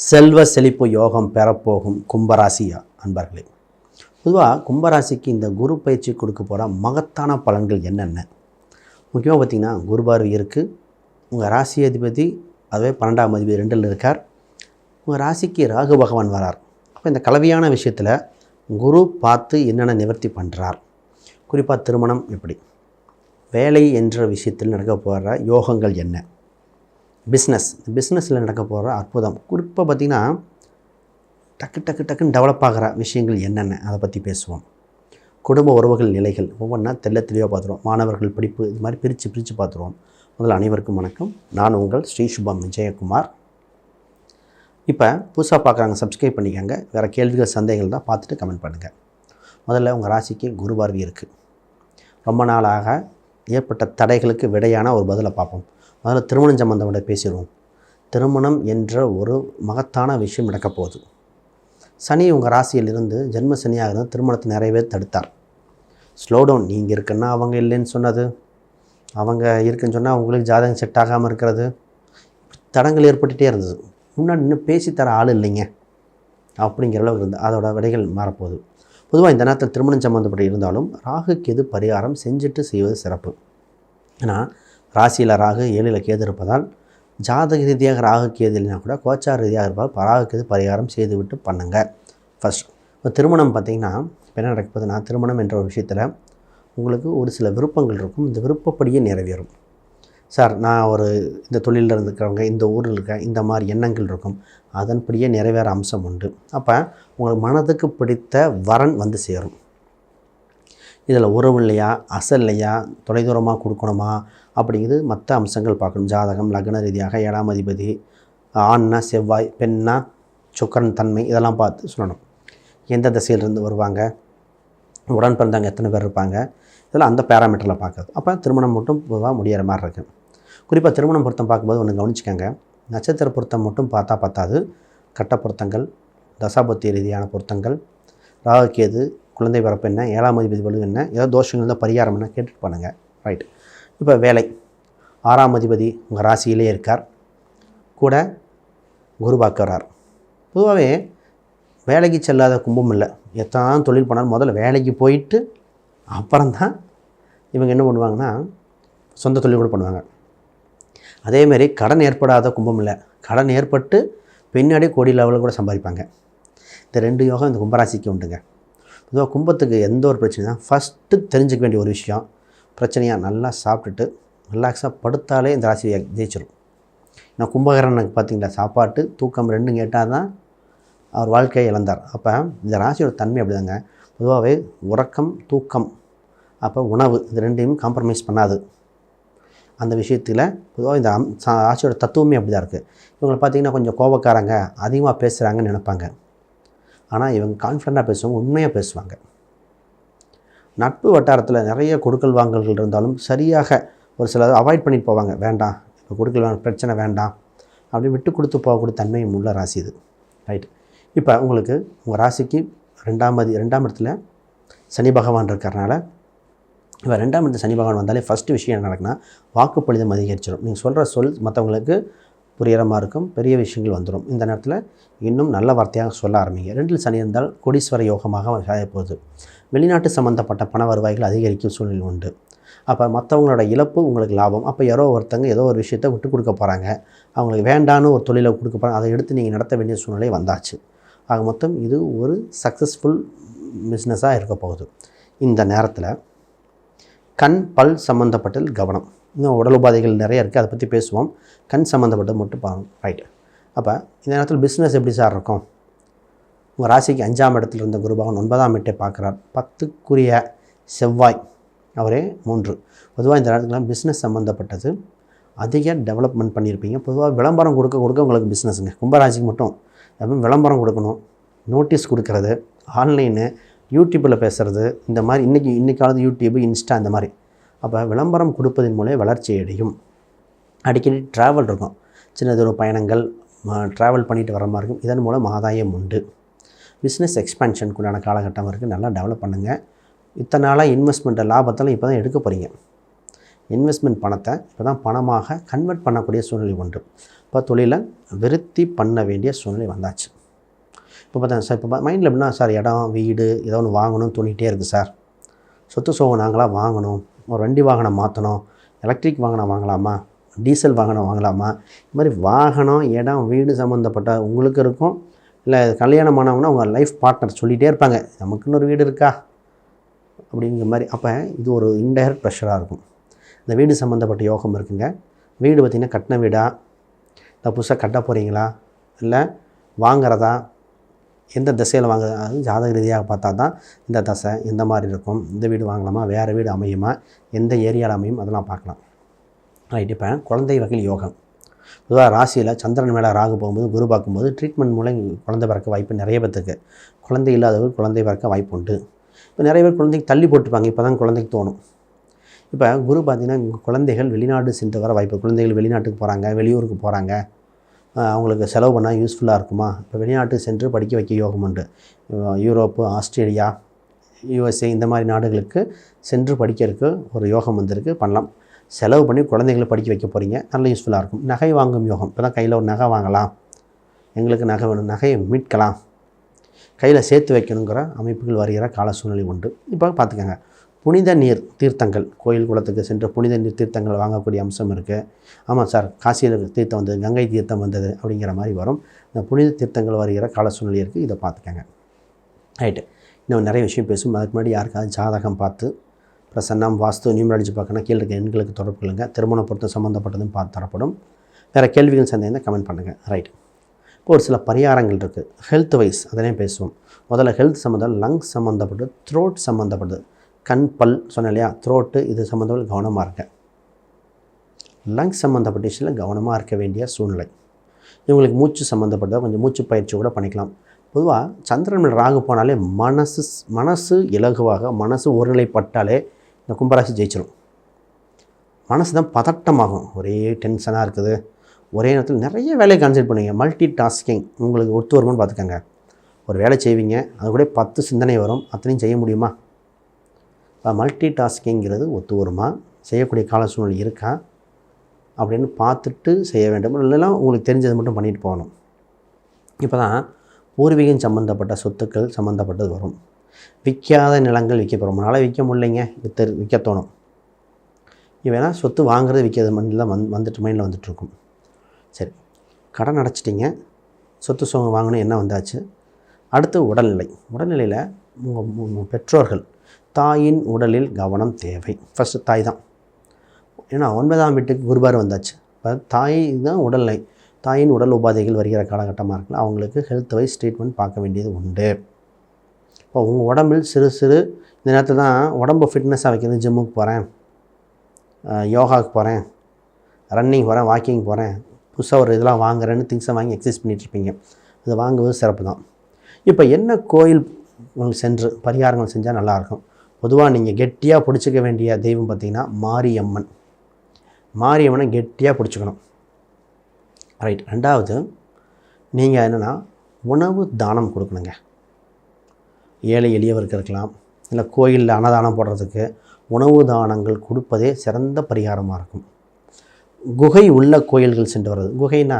செல்வ செழிப்பு யோகம் பெறப்போகும் கும்பராசி அன்பர்களே. பொதுவாக கும்பராசிக்கு இந்த குரு பயிற்சி கொடுக்க போகிற மகத்தான பலன்கள் என்னென்ன? முக்கியமாக பார்த்திங்கன்னா குரு பார்வை இருக்குது. உங்கள் ராசி அதிபதி அதுவே 12ஆம் அதிபதி 2ல் இருக்கார். உங்கள் ராசிக்கு ராகு பகவான் வரார். அப்போ இந்த கலவையான விஷயத்தில் குரு பார்த்து என்னென்ன நிவர்த்தி பண்ணுறார்? குறிப்பாக திருமணம் எப்படி, வேலை என்ற விஷயத்தில் நடக்க போகிற யோகங்கள் என்ன, பிஸ்னஸில் நடக்க போகிற அற்புதம், குறிப்பாக பார்த்திங்கன்னா டக்குன்னு டெவலப் ஆகிற விஷயங்கள் என்னென்ன அதை பற்றி பேசுவோம். குடும்ப உறவுகள் நிலைகள் ஒவ்வொன்றா தெளிவாக பார்த்துருவோம். மாணவர்கள் படிப்பு இது மாதிரி பிரித்து பார்த்துருவோம். முதல்ல அனைவருக்கும் வணக்கம். நான் உங்கள் ஸ்ரீ சுபம் விஜயகுமார். இப்போ புதுசாக பார்க்குறாங்க, சப்ஸ்கிரைப் பண்ணிக்கோங்க. வேறு கேள்விகள் சந்தேகங்கள் தான் பார்த்துட்டு கமெண்ட் பண்ணுங்கள். முதல்ல உங்கள் ராசிக்கு குரு பார்வை இருக்குது. ரொம்ப நாளாக ஏற்பட்ட தடைகளுக்கு விடையான ஒரு பதிலை பார்ப்போம். முதல்ல திருமணம் சம்பந்தப்பட்ட பேசிடுவோம். திருமணம் என்ற ஒரு மகத்தான விஷயம் நடக்கப் போகுது. சனி உங்கள் ராசியிலிருந்து ஜென்ம சனியாக இருந்து திருமணத்தை நிறையவே தடுத்தார். ஸ்லோடவுன், நீங்கள் இருக்குன்னா அவங்க இல்லைன்னு சொன்னது, அவங்க இருக்குன்னு சொன்னால் உங்களுக்கு ஜாதகம் செட் ஆகாமல் இருக்கிறது, தடங்கள் ஏற்பட்டுகிட்டே இருந்தது. முன்னாடி இன்னும் பேசித்தர ஆள் இல்லைங்க அப்படிங்கிற அளவுக்கு இருந்து அதோட விடைகள் மாறப்போகுது. பொதுவாக இந்த நேரத்தில் திருமணம் சம்மந்தப்பட்டு இருந்தாலும் ராகுக்கு எது பரிகாரம் செஞ்சுட்டு செய்வது சிறப்பு. ஏன்னா ராசியில் ராகு 7ல் கேது இருப்பதால் ஜாதக ரீதியாக ராகு கேது இல்லைனா கூட கோச்சார ரீதியாக இருப்பால் ராகு கேது பரிகாரம் செய்து விட்டு பண்ணுங்கள். ஃபஸ்ட் இப்போ திருமணம் பார்த்திங்கன்னா என்ன நடக்க போகுதுன்னா, திருமணம் என்ற ஒரு விஷயத்தில் உங்களுக்கு ஒரு சில விருப்பங்கள் இருக்கும். இந்த விருப்பப்படியே நிறைவேறும். சார், நான் ஒரு இந்த தொழிலில் இருந்துக்கிறவங்க, இந்த ஊரில் இருக்க இந்த மாதிரி எண்ணங்கள் இருக்கும், அதன்படியே நிறைவேற அம்சம் உண்டு. அப்போ உங்களுக்கு மனதுக்கு பிடித்த வரன் வந்து சேரும். இதில் உறவு இல்லையா, அசல் இல்லையா, தொலைதூரமாக கொடுக்கணுமா அப்படிங்கிறது மற்ற அம்சங்கள் பார்க்கணும். ஜாதகம், லக்ன ரீதியாக 7ஆம் அதிபதி, ஆண்னா செவ்வாய், பெண்ணா சுக்கிரன் தன்மை, இதெல்லாம் பார்த்து சொல்லணும். எந்த திசையிலிருந்து வருவாங்க, உடன் பிறந்தவங்க எத்தனை பேர் இருப்பாங்க, இதெல்லாம் அந்த பேராமீட்டரில் பார்க்குறது. அப்போ திருமணம் மட்டும் பொதுவாக முடிகிற மாதிரி இருக்குது. குறிப்பாக திருமணம் பொருத்தம் பார்க்கும்போது ஒன்று கவனிச்சிக்கோங்க. நட்சத்திர பொருத்தம் மட்டும் பார்த்தா பத்தாது. கட்ட பொருத்தங்கள், தசாபத்தி ரீதியான பொருத்தங்கள், ராகுகேது, குழந்தை பிறப்பு என்ன, 7ஆம் அதிபதி வலு என்ன, ஏதோ தோஷங்கள் தான் பரிகாரம் என்ன கேட்டுட்டு பண்ணுங்கள். ரைட். இப்போ வேலை, 6ஆம் அதிபதி உங்கள் ராசியிலே இருக்கார், கூட குரு பார்க்கறார். பொதுவாகவே வேலைக்கு செல்லாத கும்பம் இல்லை. எத்தனை தொழில் பண்ணாலும் முதல்ல வேலைக்கு போயிட்டு அப்புறம்தான் இவங்க என்ன பண்ணுவாங்கன்னா சொந்த தொழில் கூட பண்ணுவாங்க. அதேமாரி கடன் ஏற்படாத கும்பம் இல்லை. கடன் ஏற்பட்டு பின்னாடி கோடி லெவலில் கூட சம்பாதிப்பாங்க. இந்த 2 யோகம் இந்த கும்பராசிக்கு உண்டுங்க. பொதுவாக கும்பத்துக்கு எந்த ஒரு பிரச்சனைனா ஃபஸ்ட்டு தெரிஞ்சுக்க வேண்டிய ஒரு விஷயம், பிரச்சனையாக நல்லா சாப்பிட்டுட்டு ரிலாக்ஸாக படுத்தாலே இந்த ராசியை ஜெயிச்சிடும். நான் கும்பகரனுக்கு பார்த்திங்களா, சாப்பாட்டு தூக்கம் 2 கேட்டால் தான் அவர் வாழ்க்கையை இழந்தார். அப்போ இந்த ராசியோட தன்மை அப்படிதாங்க. பொதுவாகவே உறக்கம், தூக்கம், அப்போ உணவு, இது 2யும் காம்ப்ரமைஸ் பண்ணாது. அந்த விஷயத்தில் பொதுவாக இந்த ராசியோட தத்துவமே அப்படி தான் இருக்குது. இவங்களை பார்த்திங்கன்னா கொஞ்சம் கோபக்காரங்க, அதிகமாக பேசுகிறாங்கன்னு நினைப்பாங்க. ஆனால் இவங்க கான்ஃபிடண்ட்டாக பேசுவாங்க, உண்மையாக பேசுவாங்க. நட்பு வட்டாரத்தில் நிறைய கொடுக்கல் வாங்கல்கள் இருந்தாலும் சரியாக ஒரு சிலர் அவாய்ட் பண்ணிட்டு போவாங்க. வேண்டாம், இப்போ கொடுக்கல் வாங்க பிரச்சனை வேண்டாம் அப்படி விட்டு கொடுத்து போகக்கூடிய தன்மையும் உள்ள ராசி இது. ரைட். இப்போ உங்களுக்கு உங்கள் ராசிக்கு 2ஆம் இடத்துல சனி பகவான் இருக்கிறனால, இப்போ 2ஆம் இடத்துல சனி பகவான் வந்தாலே ஃபஸ்ட்டு விஷயம் என்ன நடக்குன்னா, வாக்குப்பளிதம் அதிகரிச்சிடும். நீங்கள் சொல்கிற சொல் மற்றவங்களுக்கு புரிகிற மாதிரி இருக்கும், பெரிய விஷயங்கள் வந்துடும். இந்த நேரத்தில் இன்னும் நல்ல வார்த்தையாக சொல்ல ஆரம்பிங்க. 2ல் சனி இருந்தால் கோடீஸ்வர யோகமாக சாயப்போகுது. வெளிநாட்டு சம்மந்தப்பட்ட பண வருவாய்கள் அதிகரிக்கும் சூழ்நிலை உண்டு. அப்போ மற்றவங்களோட இழப்பு உங்களுக்கு லாபம். அப்போ யாரோ ஒருத்தங்க ஏதோ ஒரு விஷயத்தை விட்டு கொடுக்க போகிறாங்க, அவங்களுக்கு வேண்டான்னு ஒரு தொழிலை கொடுக்க போகிறாங்க, அதை எடுத்து நீங்கள் நடத்த வேண்டிய சூழ்நிலை வந்தாச்சு. ஆக மொத்தம் இது ஒரு சக்ஸஸ்ஃபுல் பிஸ்னஸாக இருக்க போகுது. இந்த நேரத்தில் கண் பல் சம்மந்தப்பட்டது கவனம். இன்னும் உடல் உபாதைகள் நிறைய இருக்குது, அதை பற்றி பேசுவோம். கண் சம்மந்தப்பட்டது மட்டும் பாருங்கள். ரைட்டு. அப்போ இந்த நேரத்தில் பிஸ்னஸ் எப்படி சார் இருக்கும்? உங்கள் ராசிக்கு 5ஆம் இடத்துல இருந்த குரு பகவான் 9ஆம் இடத்தை பார்க்குறார். 10க்குரிய செவ்வாய் அவரே 3. பொதுவாக இந்த நேரத்துக்குலாம் பிஸ்னஸ் சம்மந்தப்பட்டது அதிக டெவலப்மெண்ட் பண்ணியிருப்பீங்க. பொதுவாக விளம்பரம் கொடுக்க உங்களுக்கு பிஸ்னஸுங்க. கும்பராசிக்கு மட்டும் எப்பவும் விளம்பரம் கொடுக்கணும், நோட்டீஸ் கொடுக்கறது, ஆன்லைனு, யூடியூப்பில் பேசுகிறது, இந்த மாதிரி இன்றைக்காவது யூடியூப்பு, இன்ஸ்டா இந்த மாதிரி. அப்போ விளம்பரம் கொடுப்பதன் மூலம் வளர்ச்சி அடையும். அடிக்கடி ட்ராவல் இருக்கும், சின்ன தூர பயணங்கள், ட்ராவல் பண்ணிட்டு வர மாதிரி இருக்கும். இதன் மூலம் ஆதாயம் உண்டு. பிஸ்னஸ் எக்ஸ்பேன்ஷனுக்கு உண்டான காலகட்டம் இருக்குது. நல்லா டெவலப் பண்ணுங்கள். இத்தனை நாளாக இன்வெஸ்ட்மெண்ட்டை லாபத்தில் இப்போ தான் எடுக்க போகிறீங்க. இன்வெஸ்ட்மெண்ட் பணத்தை இப்போ தான் பணமாக கன்வெர்ட் பண்ணக்கூடிய சூழ்நிலை உண்டு. இப்போ தொழிலை விருத்தி பண்ண வேண்டிய சூழ்நிலை வந்தாச்சு. இப்போ பார்த்தா சார், இப்போ மைண்டில் எப்படின்னா, சார் இடம் வீடு ஏதோ ஒன்று வாங்கணும்னு தோணிகிட்டே இருக்குது சார். சொத்து சோகம் நாங்களாக வாங்கணும், ஒரு வண்டி வாகனம் மாற்றணும், எலக்ட்ரிக் வாகனம் வாங்கலாமா, டீசல் வாகனம் வாங்கலாமா, இது மாதிரி வாகனம் இடம் வீடு சம்மந்தப்பட்ட உங்களுக்கு இருக்கும். இல்லை கல்யாணம் ஆனவங்கன்னா உங்கள் லைஃப் பார்ட்னர் சொல்லிகிட்டே இருப்பாங்க, நமக்குன்னு ஒரு வீடு இருக்கா அப்படிங்கிற மாதிரி. அப்போ இது ஒரு இன்டைரக்ட் ப்ரெஷராக இருக்கும். இந்த வீடு சம்மந்தப்பட்ட யோகம் இருக்குங்க. வீடு பார்த்திங்கன்னா கட்டின வீடா, இல்லை புதுசாக கட்ட போகிறீங்களா, இல்லை வாங்கிறதா, எந்த திசையில் வாங்குறது, அது ஜாதக ரீதியாக பார்த்தா தான் இந்த தசை எந்த மாதிரி இருக்கும், இந்த வீடு வாங்கலாமா, வேறு வீடு அமையுமா, எந்த ஏரியாவில் அமையும், அதெல்லாம் பார்க்கலாம். ரைட். இப்போ குழந்தை வகையில் யோகம். பொதுவாக ராசியில் சந்திரன் மேலே ராகு போகும்போது குரு பார்க்கும்போது ட்ரீட்மெண்ட் மூலம் குழந்தை பிறக்க வாய்ப்பு நிறைய பேருக்கு. குழந்தை இல்லாதவர் குழந்தை பிறக்க வாய்ப்பு உண்டு. இப்போ நிறைய பேர் குழந்தைக்கு தள்ளி போட்டுருப்பாங்க, இப்போ தான் குழந்தைக்கு தோணும். இப்போ குரு பார்த்திங்கன்னா குழந்தைகள் வெளிநாடு சென்று வர வாய்ப்பு. குழந்தைகள் வெளிநாட்டுக்கு போகிறாங்க, வெளியூருக்கு போகிறாங்க, அவங்களுக்கு செலவு பண்ணால் யூஸ்ஃபுல்லாக இருக்குமா. இப்போ வெளிநாட்டுக்கு சென்று படிக்க வைக்க யோகம் உண்டு. யூரோப்பு, ஆஸ்திரேலியா, யுஎஸ்ஏ இந்த மாதிரி நாடுகளுக்கு சென்று படிக்கிறதுக்கு ஒரு யோகம் வந்திருக்கு, பண்ணலாம். செலவு பண்ணி குழந்தைகளை படிக்க வைக்க போகிறீங்க, நல்ல யூஸ்ஃபுல்லாக இருக்கும். நகை வாங்கும் யோகம். இப்போ தான் கையில் ஒரு நகை வாங்கலாம், எங்களுக்கு நகை வேணும், நகையை மீட்கலாம், கையில் சேர்த்து வைக்கணுங்கிற அமைப்புகள் வருகிற கால சூழ்நிலை உண்டு. இப்போ பார்த்துக்கோங்க, புனித நீர் தீர்த்தங்கள், கோயில் குளத்துக்கு சென்று புனித நீர் தீர்த்தங்கள் வாங்கக்கூடிய அம்சம் இருக்குது. ஆமாம் சார், காசியில் தீர்த்தம் வந்தது, கங்கை தீர்த்தம் வந்தது அப்படிங்கிற மாதிரி வரும். இந்த புனித தீர்த்தங்கள் வருகிற கால சூழ்நிலை இருக்குது, இதை பார்த்துக்கோங்க. ரைட்டு. இன்னும் நிறைய விஷயம் பேசும். அதுக்கு முன்னாடி யாருக்காவது ஜாதகம் பார்த்து பிரசன்னம், வாஸ்து, நியூமராலஜி பார்க்கணும், கீழே இருக்க எண்களுக்கு தொடர்பு கொள்ளுங்கள். திருமண பொருத்தம் சம்மந்தப்பட்டதும் பார்த்து தரப்படும். வேறு கேள்விகள் சந்தேகம் கமெண்ட் பண்ணுங்கள். ரைட். இப்போ ஒரு சில பரிகாரங்கள் இருக்குது ஹெல்த் வைஸ், அதனையும் பேசுவோம். முதல்ல ஹெல்த் சம்மந்தம், லங்ஸ் சம்மந்தப்பட்டது, த்ரோட் சம்மந்தப்பட்டது, கண் பல் சொன்னேன் இல்லையா, த்ரோட்டு இது சம்மந்தப்பட்ட கவனமாக இருக்க. லங்ஸ் சம்மந்தப்பட்ட விஷயத்தில் கவனமாக இருக்க வேண்டிய சூழ்நிலை. இவங்களுக்கு மூச்சு சம்மந்தப்பட்ட கொஞ்சம் மூச்சு பயிற்சி கூட பண்ணிக்கலாம். பொதுவாக சந்திரன் ராகு போனாலே மனசு இலகுவாக, மனசு ஒருநிலைப்பட்டாலே இந்த கும்பராசி ஜெயிச்சிடும். மனசு தான் பதட்டமாகும், ஒரே டென்ஷனாக இருக்குது, ஒரே நேரத்தில் நிறைய வேலையை கான்சன்ட்ரேட் பண்ணுவீங்க. மல்டி டாஸ்கிங் உங்களுக்கு ஒத்து வருமானு பார்த்துக்கோங்க. ஒரு வேலை செய்வீங்க, அது கூட 10 சிந்தனை வரும், அத்தனையும் செய்ய முடியுமா? மல்டி டாஸ்கிங்கிறது ஒத்து வருமா, செய்யக்கூடிய கால சூழ்நிலை இருக்கா அப்படின்னு பார்த்துட்டு செய்ய வேண்டும். இல்லைன்னா உங்களுக்கு தெரிஞ்சது மட்டும் பண்ணிட்டு போகணும். இப்போ தான் பூர்வீகம் சம்மந்தப்பட்ட சொத்துக்கள் சம்மந்தப்பட்டது வரும். விற்காத நிலங்கள் விற்க போகிறோம், நாளாக விற்க முடியலைங்க, விற்க தோணும். இவனா சொத்து வாங்குறது விற்கிறது மைண்டில் மைண்டில் வந்துட்டுருக்கும். சரி, கடன் அடைச்சிட்டிங்க, சொத்து சோகம் வாங்கணும், என்ன வந்தாச்சு. அடுத்து உடல்நிலையில் உங்கள் பெற்றோர்கள், தாயின் உடலில் கவனம் தேவை. ஃபஸ்ட்டு தாய் தான். ஏன்னா 9ஆம் வீட்டுக்கு குருபார் வந்தாச்சு. இப்போ தாய் தான் உடல்நிலை, தாயின் உடல் உபாதைகள் வருகிற காலகட்டமாக இருக்குல்ல, அவங்களுக்கு ஹெல்த் வைஸ் ட்ரீட்மெண்ட் பார்க்க வேண்டியது உண்டு. இப்போ உங்கள் உடம்பில் சிறு இந்த நேரத்தில் தான் உடம்பு ஃபிட்னஸாக வைக்கிறது. ஜிம்முக்கு போகிறேன், யோகாவுக்கு போகிறேன், ரன்னிங் போகிறேன், வாக்கிங் போகிறேன், புதுசாக ஒரு இதெல்லாம் வாங்குறேன்னு திங்ஸை வாங்கி எக்ஸசைஸ் பண்ணிகிட்ருப்பீங்க. அது வாங்குவது சிறப்பு தான். இப்போ என்ன கோயில் உங்களுக்கு சென்று பரிகாரங்கள் செஞ்சால் நல்லாயிருக்கும். பொதுவாக நீங்கள் கெட்டியாக பிடிச்சிக்க வேண்டிய தெய்வம் பார்த்திங்கன்னா மாரியம்மன். மாரியம்மனை கெட்டியாக பிடிச்சிக்கணும். ரைட். ரெண்டாவது, நீங்கள் என்னென்னா உணவு தானம் கொடுக்கணுங்க. ஏழை எளியவருக்கு இருக்கலாம், இல்லை கோயிலில் அன்னதானம் போடுறதுக்கு உணவு தானங்கள் கொடுப்பதே சிறந்த பரிகாரமாக இருக்கும். குகை உள்ள கோயில்கள் சென்று வர்றது. குகைனா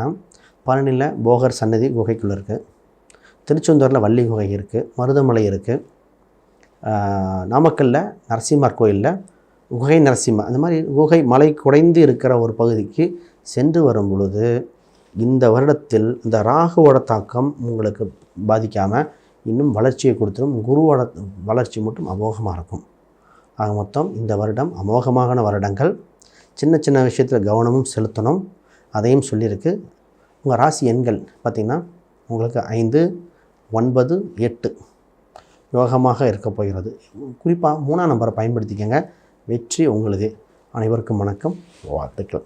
பழனியில் போகர் சன்னதி குகைக்குள்ளே இருக்குது, திருச்செந்தூரில் வள்ளி குகை இருக்குது, மருதமலை இருக்குது, நாமக்கல்லில் நரசிம்மர் கோயிலில் குகை நரசிம்ம, அந்த மாதிரி குகை மலை குடைந்து இருக்கிற ஒரு பகுதிக்கு சென்று வரும் பொழுது இந்த வருடத்தில் இந்த ராகுவோட தாக்கம் உங்களுக்கு பாதிக்காமல் இன்னும் வளர்ச்சியை கொடுத்துரும். குருவோட வளர்ச்சி மட்டும் அமோகமாக இருக்கும். ஆக மொத்தம் இந்த வருடம் அமோகமான வருடங்கள். சின்ன சின்ன விஷயத்தில் கவனமும் செலுத்தணும், அதையும் சொல்லியிருக்கு. உங்கள் ராசி எண்கள் பார்த்திங்கன்னா உங்களுக்கு 5, 9, 8 யோகமாக இருக்க போகிறது. குறிப்பாக 3ஆம் நம்பரை பயன்படுத்திக்கங்க, வெற்றி உங்களுதே. அனைவருக்கும் வணக்கம், வாழ்த்துக்கள்.